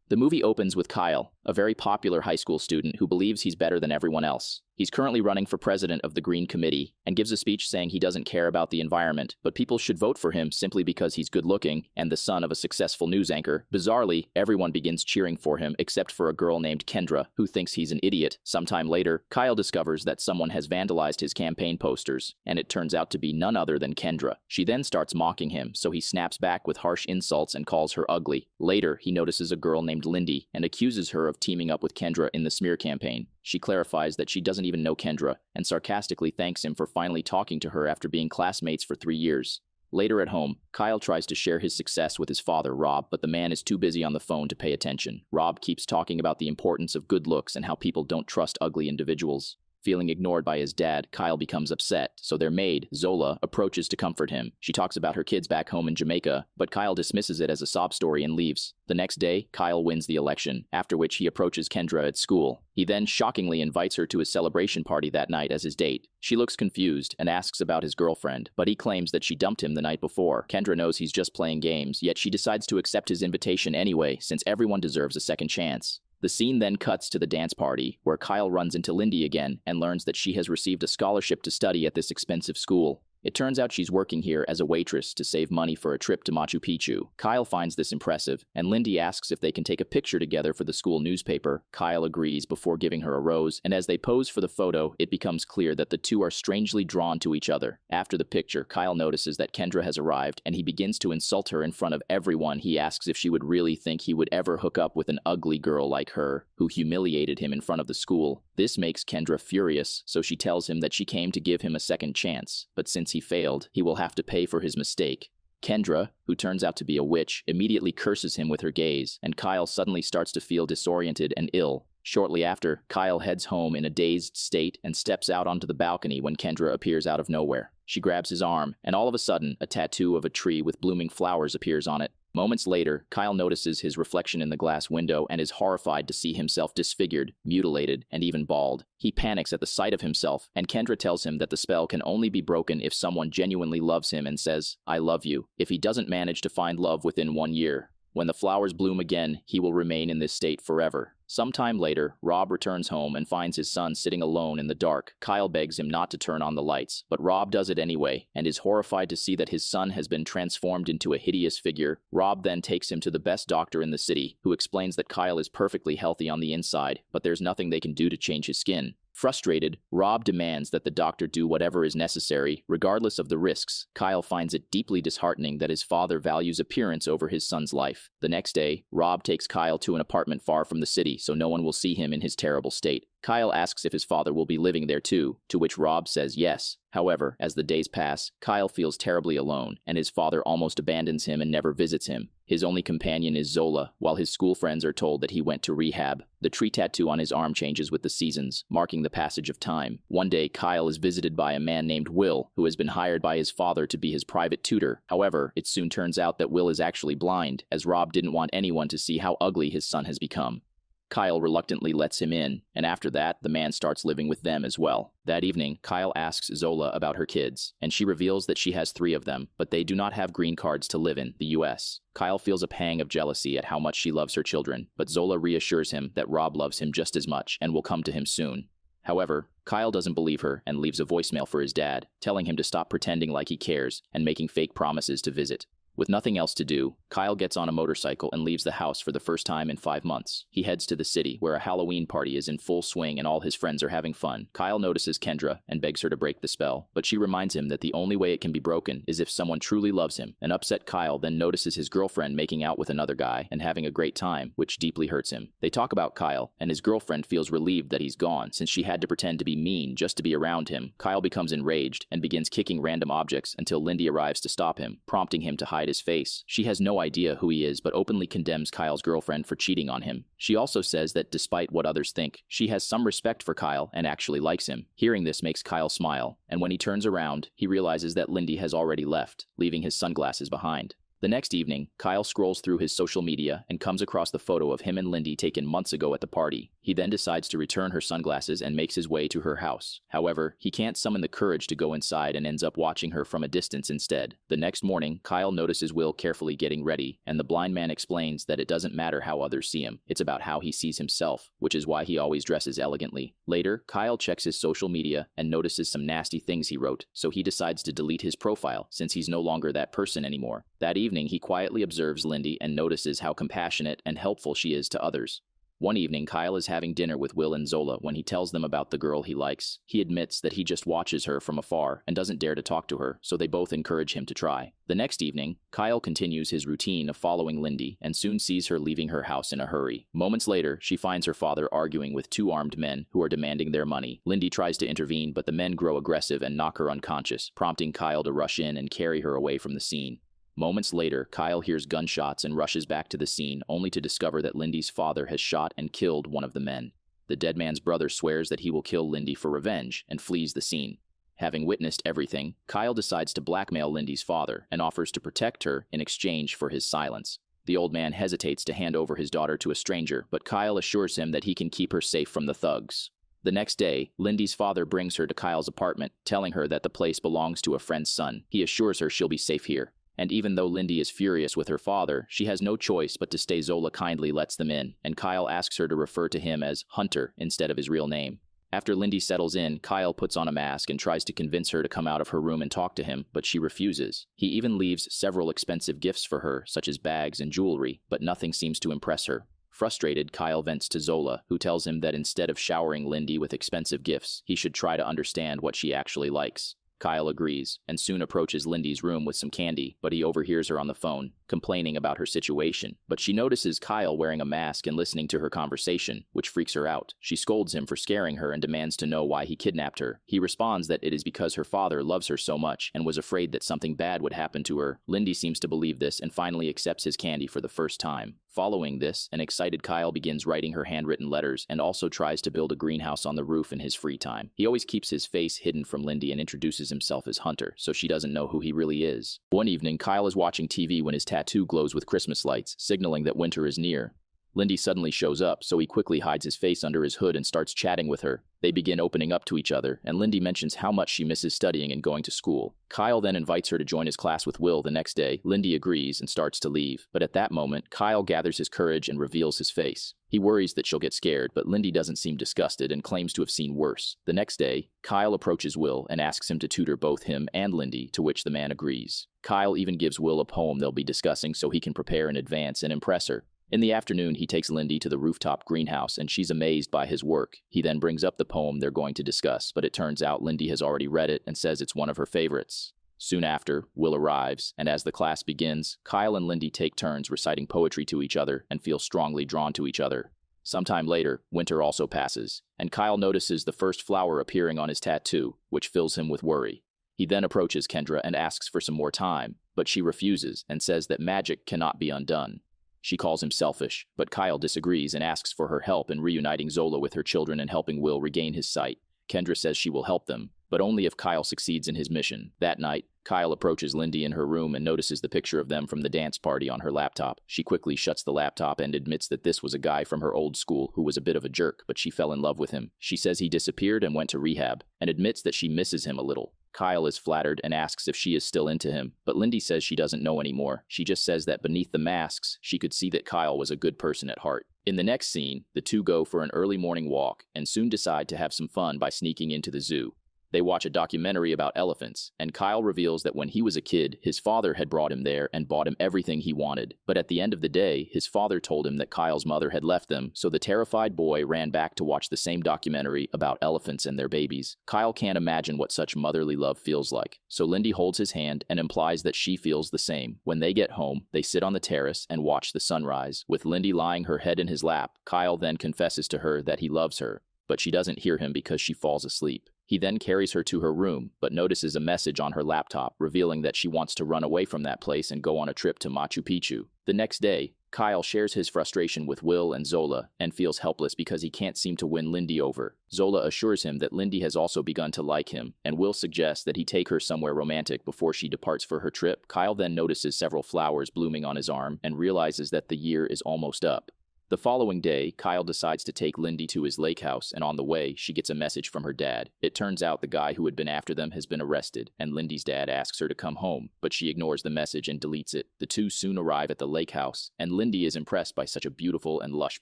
The movie opens with Kyle, a very popular high school student who believes he's better than everyone else. He's currently running for president of the Green Committee and gives a speech saying he doesn't care about the environment, but people should vote for him simply because he's good-looking and the son of a successful news anchor. Bizarrely, everyone begins cheering for him except for a girl named Kendra, who thinks he's an idiot. Sometime later, Kyle discovers that someone has vandalized his campaign posters, and it turns out to be none other than Kendra. She then starts mocking him, so he snaps back with harsh insults and calls her ugly. Later, he notices a girl named Lindy and accuses her of teaming up with Kendra in the smear campaign. She clarifies that she doesn't even know Kendra and sarcastically thanks him for finally talking to her after being classmates for 3 years. Later at home, Kyle tries to share his success with his father, Rob, but the man is too busy on the phone to pay attention. Rob keeps talking about the importance of good looks and how people don't trust ugly individuals. Feeling ignored by his dad, Kyle becomes upset, so their maid, Zola, approaches to comfort him. She talks about her kids back home in Jamaica, but Kyle dismisses it as a sob story and leaves. The next day, Kyle wins the election, after which he approaches Kendra at school. He then shockingly invites her to his celebration party that night as his date. She looks confused and asks about his girlfriend, but he claims that she dumped him the night before. Kendra knows he's just playing games, yet she decides to accept his invitation anyway, since everyone deserves a second chance. The scene then cuts to the dance party, where Kyle runs into Lindy again and learns that she has received a scholarship to study at this expensive school. It turns out she's working here as a waitress to save money for a trip to Machu Picchu. Kyle finds this impressive, and Lindy asks if they can take a picture together for the school newspaper. Kyle agrees before giving her a rose, and as they pose for the photo, it becomes clear that the two are strangely drawn to each other. After the picture, Kyle notices that Kendra has arrived, and he begins to insult her in front of everyone. He asks if she would really think he would ever hook up with an ugly girl like her, who humiliated him in front of the school. This makes Kendra furious, so she tells him that she came to give him a second chance, but since he failed, he will have to pay for his mistake. Kendra, who turns out to be a witch, immediately curses him with her gaze, and Kyle suddenly starts to feel disoriented and ill. Shortly after, Kyle heads home in a dazed state and steps out onto the balcony when Kendra appears out of nowhere. She grabs his arm, and all of a sudden, a tattoo of a tree with blooming flowers appears on it. Moments later, Kyle notices his reflection in the glass window and is horrified to see himself disfigured, mutilated, and even bald. He panics at the sight of himself, and Kendra tells him that the spell can only be broken if someone genuinely loves him and says, "I love you," if he doesn't manage to find love within 1 year. When the flowers bloom again, he will remain in this state forever. Sometime later, Rob returns home and finds his son sitting alone in the dark. Kyle begs him not to turn on the lights, but Rob does it anyway, and is horrified to see that his son has been transformed into a hideous figure. Rob then takes him to the best doctor in the city, who explains that Kyle is perfectly healthy on the inside, but there's nothing they can do to change his skin. Frustrated, Rob demands that the doctor do whatever is necessary, regardless of the risks. Kyle finds it deeply disheartening that his father values appearance over his son's life. The next day, Rob takes Kyle to an apartment far from the city so no one will see him in his terrible state. Kyle asks if his father will be living there too, to which Rob says yes. However, as the days pass, Kyle feels terribly alone, and his father almost abandons him and never visits him. His only companion is Zola, while his school friends are told that he went to rehab. The tree tattoo on his arm changes with the seasons, marking the passage of time. One day, Kyle is visited by a man named Will, who has been hired by his father to be his private tutor. However, it soon turns out that Will is actually blind, as Rob didn't want anyone to see how ugly his son has become. Kyle reluctantly lets him in, and after that, the man starts living with them as well. That evening, Kyle asks Zola about her kids, and she reveals that she has 3 of them, but they do not have green cards to live in the US. Kyle feels a pang of jealousy at how much she loves her children, but Zola reassures him that Rob loves him just as much and will come to him soon. However, Kyle doesn't believe her and leaves a voicemail for his dad, telling him to stop pretending like he cares and making fake promises to visit. With nothing else to do, Kyle gets on a motorcycle and leaves the house for the first time in 5 months. He heads to the city, where a Halloween party is in full swing and all his friends are having fun. Kyle notices Kendra and begs her to break the spell, but she reminds him that the only way it can be broken is if someone truly loves him. An upset Kyle then notices his girlfriend making out with another guy and having a great time, which deeply hurts him. They talk about Kyle, and his girlfriend feels relieved that he's gone, since she had to pretend to be mean just to be around him. Kyle becomes enraged and begins kicking random objects until Lindy arrives to stop him, prompting him to hide his face. She has no idea who he is, but openly condemns Kyle's girlfriend for cheating on him. She also says that despite what others think, she has some respect for Kyle and actually likes him. Hearing this makes Kyle smile, and when he turns around, he realizes that Lindy has already left, leaving his sunglasses behind. The next evening, Kyle scrolls through his social media and comes across the photo of him and Lindy taken months ago at the party. He then decides to return her sunglasses and makes his way to her house. However, he can't summon the courage to go inside and ends up watching her from a distance instead. The next morning, Kyle notices Will carefully getting ready, and the blind man explains that it doesn't matter how others see him, it's about how he sees himself, which is why he always dresses elegantly. Later, Kyle checks his social media and notices some nasty things he wrote, so he decides to delete his profile since he's no longer that person anymore. That evening, he quietly observes Lindy and notices how compassionate and helpful she is to others. One evening, Kyle is having dinner with Will and Zola when he tells them about the girl he likes. He admits that he just watches her from afar and doesn't dare to talk to her, so they both encourage him to try. The next evening, Kyle continues his routine of following Lindy and soon sees her leaving her house in a hurry. Moments later, she finds her father arguing with two armed men who are demanding their money. Lindy tries to intervene, but the men grow aggressive and knock her unconscious, prompting Kyle to rush in and carry her away from the scene. Moments later, Kyle hears gunshots and rushes back to the scene, only to discover that Lindy's father has shot and killed one of the men. The dead man's brother swears that he will kill Lindy for revenge and flees the scene. Having witnessed everything, Kyle decides to blackmail Lindy's father and offers to protect her in exchange for his silence. The old man hesitates to hand over his daughter to a stranger, but Kyle assures him that he can keep her safe from the thugs. The next day, Lindy's father brings her to Kyle's apartment, telling her that the place belongs to a friend's son. He assures her she'll be safe here. And even though Lindy is furious with her father, she has no choice but to stay. Zola kindly lets them in, and Kyle asks her to refer to him as Hunter instead of his real name. After Lindy settles in, Kyle puts on a mask and tries to convince her to come out of her room and talk to him, but she refuses. He even leaves several expensive gifts for her, such as bags and jewelry, but nothing seems to impress her. Frustrated, Kyle vents to Zola, who tells him that instead of showering Lindy with expensive gifts, he should try to understand what she actually likes. Kyle agrees, and soon approaches Lindy's room with some candy, but he overhears her on the phone, complaining about her situation. But she notices Kyle wearing a mask and listening to her conversation, which freaks her out. She scolds him for scaring her and demands to know why he kidnapped her. He responds that it is because her father loves her so much and was afraid that something bad would happen to her. Lindy seems to believe this and finally accepts his candy for the first time. Following this, an excited Kyle begins writing her handwritten letters and also tries to build a greenhouse on the roof in his free time. He always keeps his face hidden from Lindy and introduces himself as Hunter, so she doesn't know who he really is. One evening, Kyle is watching TV when his tattoo glows with Christmas lights, signaling that winter is near. Lindy suddenly shows up, so he quickly hides his face under his hood and starts chatting with her. They begin opening up to each other, and Lindy mentions how much she misses studying and going to school. Kyle then invites her to join his class with Will the next day. Lindy agrees and starts to leave, but at that moment, Kyle gathers his courage and reveals his face. He worries that she'll get scared, but Lindy doesn't seem disgusted and claims to have seen worse. The next day, Kyle approaches Will and asks him to tutor both him and Lindy, to which the man agrees. Kyle even gives Will a poem they'll be discussing so he can prepare in advance and impress her. In the afternoon, he takes Lindy to the rooftop greenhouse, and she's amazed by his work. He then brings up the poem they're going to discuss, but it turns out Lindy has already read it and says it's one of her favorites. Soon after, Will arrives, and as the class begins, Kyle and Lindy take turns reciting poetry to each other and feel strongly drawn to each other. Sometime later, winter also passes, and Kyle notices the first flower appearing on his tattoo, which fills him with worry. He then approaches Kendra and asks for some more time, but she refuses and says that magic cannot be undone. She calls him selfish, but Kyle disagrees and asks for her help in reuniting Zola with her children and helping Will regain his sight. Kendra says she will help them, but only if Kyle succeeds in his mission. That night, Kyle approaches Lindy in her room and notices the picture of them from the dance party on her laptop. She quickly shuts the laptop and admits that this was a guy from her old school who was a bit of a jerk, but she fell in love with him. She says he disappeared and went to rehab, and admits that she misses him a little. Kyle is flattered and asks if she is still into him, but Lindy says she doesn't know anymore. She just says that beneath the masks, she could see that Kyle was a good person at heart. In the next scene, the two go for an early morning walk and soon decide to have some fun by sneaking into the zoo. They watch a documentary about elephants, and Kyle reveals that when he was a kid, his father had brought him there and bought him everything he wanted. But at the end of the day, his father told him that Kyle's mother had left them, so the terrified boy ran back to watch the same documentary about elephants and their babies. Kyle can't imagine what such motherly love feels like, so Lindy holds his hand and implies that she feels the same. When they get home, they sit on the terrace and watch the sunrise. With Lindy lying her head in his lap, Kyle then confesses to her that he loves her, but she doesn't hear him because she falls asleep. He then carries her to her room, but notices a message on her laptop revealing that she wants to run away from that place and go on a trip to Machu Picchu. The next day, Kyle shares his frustration with Will and Zola and feels helpless because he can't seem to win Lindy over. Zola assures him that Lindy has also begun to like him, and Will suggests that he take her somewhere romantic before she departs for her trip. Kyle then notices several flowers blooming on his arm and realizes that the year is almost up. The following day, Kyle decides to take Lindy to his lake house, and on the way, she gets a message from her dad. It turns out the guy who had been after them has been arrested, and Lindy's dad asks her to come home, but she ignores the message and deletes it. The two soon arrive at the lake house, and Lindy is impressed by such a beautiful and lush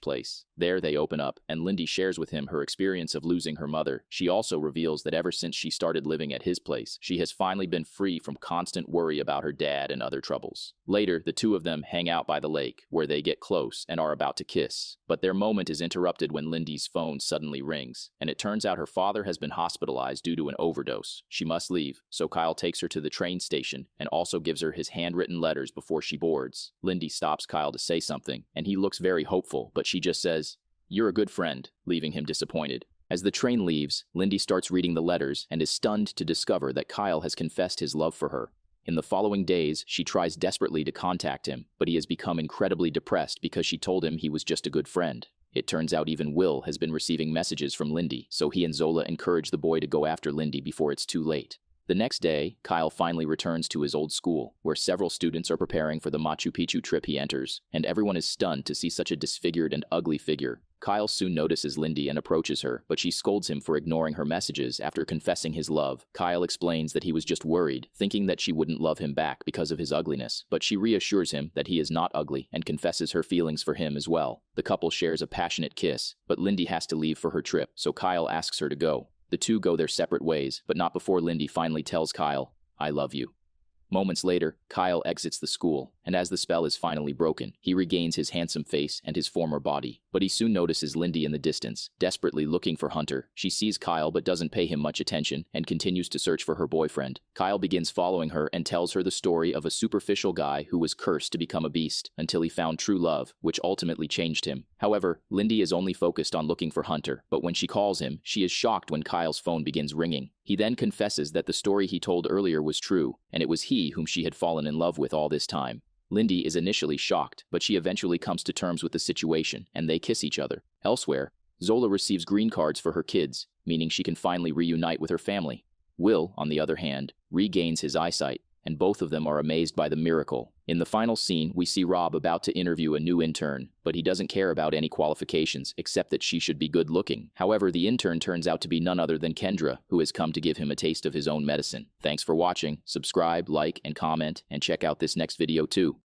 place. There they open up, and Lindy shares with him her experience of losing her mother. She also reveals that ever since she started living at his place, she has finally been free from constant worry about her dad and other troubles. Later, the two of them hang out by the lake, where they get close and are about to kiss. But their moment is interrupted when Lindy's phone suddenly rings, and it turns out her father has been hospitalized due to an overdose. She must leave, so Kyle takes her to the train station and also gives her his handwritten letters before she boards. Lindy stops Kyle to say something, and he looks very hopeful, but she just says, "You're a good friend," leaving him disappointed. As the train leaves, Lindy starts reading the letters and is stunned to discover that Kyle has confessed his love for her. In the following days, she tries desperately to contact him, but he has become incredibly depressed because she told him he was just a good friend. It turns out even Will has been receiving messages from Lindy, so he and Zola encourage the boy to go after Lindy before it's too late. The next day, Kyle finally returns to his old school, where several students are preparing for the Machu Picchu trip he enters, and everyone is stunned to see such a disfigured and ugly figure. Kyle soon notices Lindy and approaches her, but she scolds him for ignoring her messages after confessing his love. Kyle explains that he was just worried, thinking that she wouldn't love him back because of his ugliness, but she reassures him that he is not ugly and confesses her feelings for him as well. The couple shares a passionate kiss, but Lindy has to leave for her trip, so Kyle asks her to go. The two go their separate ways, but not before Lindy finally tells Kyle, "I love you." Moments later, Kyle exits the school, and as the spell is finally broken, he regains his handsome face and his former body. But he soon notices Lindy in the distance, desperately looking for Hunter. She sees Kyle but doesn't pay him much attention and continues to search for her boyfriend. Kyle begins following her and tells her the story of a superficial guy who was cursed to become a beast until he found true love, which ultimately changed him. However, Lindy is only focused on looking for Hunter, but when she calls him, she is shocked when Kyle's phone begins ringing. He then confesses that the story he told earlier was true, and it was he whom she had fallen in love with all this time. Lindy is initially shocked, but she eventually comes to terms with the situation, and they kiss each other. Elsewhere, Zola receives green cards for her kids, meaning she can finally reunite with her family. Will, on the other hand, regains his eyesight, and both of them are amazed by the miracle. In the final scene, we see Rob about to interview a new intern, but he doesn't care about any qualifications except that she should be good looking. However, the intern turns out to be none other than Kendra, who has come to give him a taste of his own medicine. Thanks for watching. Subscribe, like, and comment, and check out this next video too.